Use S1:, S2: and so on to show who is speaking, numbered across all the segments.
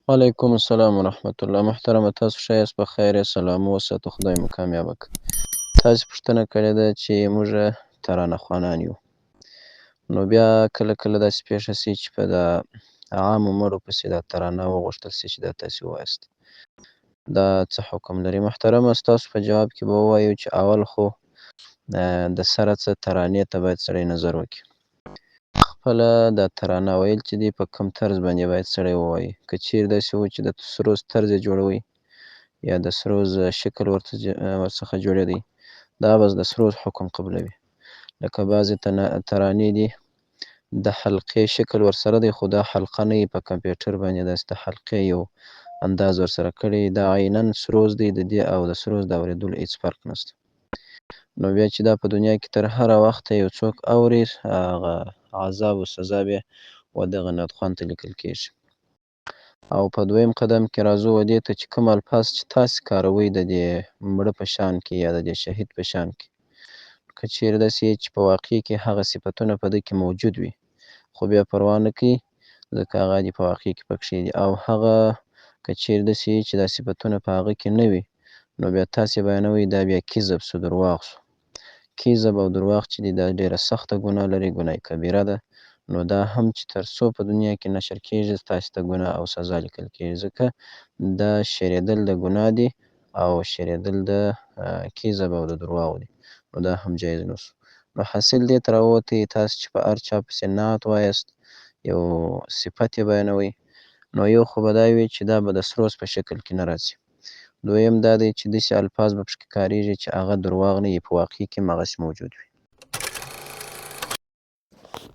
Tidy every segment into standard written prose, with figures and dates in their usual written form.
S1: وعلیکم السلام ورحمة الله. محترمه تاسو ښه یاست؟ په خیر یاست؟ سلامت اوسه، خدای مو کامیابه کړه. تاسې پوښتنه کړې ده چې موږ ترانه خوانان یو. نو بیا کله کله داسې پېښه سي چې په دا عامو مړو پسې دا ترانه وغوښتل سي چې دا تاسې ووایاست. دا څه حکم لري؟ محترمه ستاسو په جواب کې به ووایو چې اول خو د سره څه ترانې ته باید سړی نظر وکړي. خپله دا ترانه ویل چې دی په کوم طرز باندې باید سړی ووایي. که چیرې داسې و چې د سروذ طرز یې جوړوئ یا د سروذ شکل ورڅخه جوړېدی، دا به د سروذ حکم قبلوي. لکه بعضې ترانې دي د حلقې شکل ورسره دی، خو دا حلقه نه وي، په کمپیوټر باندې داسې د حلقې یو انداز ورسره کړی، دا عیناً سروذ دی. د دې او د سروذ د اورېدلو هېڅ فرق نشته. نو بیا چې دا په دنیا کې تر هره وخته یو څوک اوري، هغه عذاب و سزا بیا و دغه ناتخوان ته لیکل کېږي. او په دویم قدم کې راځو و دې ته چې کوم الفاظ چې تاسې کاروئ د دې مړه په شان کې یا د دې شهید په شان کې، که چیرې داسې وي چې په واقع کې هغه صفتونه په ده کې موجود وي، خو بیا پروا نه کوي ځکه هغه دې په واقع کې پکښې دي. او هغه که چیرې داسې وي چې دا صفتونه په هغه کې نه وي، نو بیا تاسې بیانوئ دا بیا کذب سو، درواغ سو. کذب او درواغ چې دي دا ډېره سخته ګناه لري، ګناه کبیره ده. نو دا هم چې تر څو په دنیا کې نشر کېږي تاسې ته ګناه او سزا لیکل کېږي، ځکه دا شرېدل د ګناه دي او شرېدل د کذب او د درواغو دي. نو دا هم جایز نه سو. نو حاصل دې ته راووتی تاسې چې په هر چا پسې نعت وایاست، یو صفت یې بیانوئ، نو یو خو به دا وي چې دا به د سروذ په شکل کې نه راځي. دویم دا دی چې داسې الفاظ به پکښې کارېږي چې هغه درواغ نه وي، په واقع کې هم هغسې موجود وي.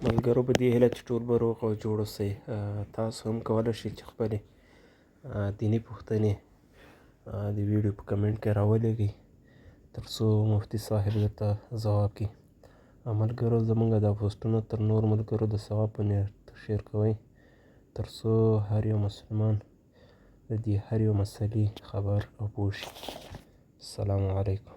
S2: ملګرو په دې هیله چې ټول به روغ او جوړ اوسئ. تاسو هم کولی شئ چې خپلې دیني پوښتنې د ویډیو په کمنټ کې راولېږئ تر څو مفتي صاحب درته ځواب کړي. ملګرو زموږ دا پوسټونه تر نورو ملګرو د ثواب په نیت شیر کوئ تر څو هر یو مسلمان د دې هر یو مسلې خبر او پوه شي. السلام علیکم.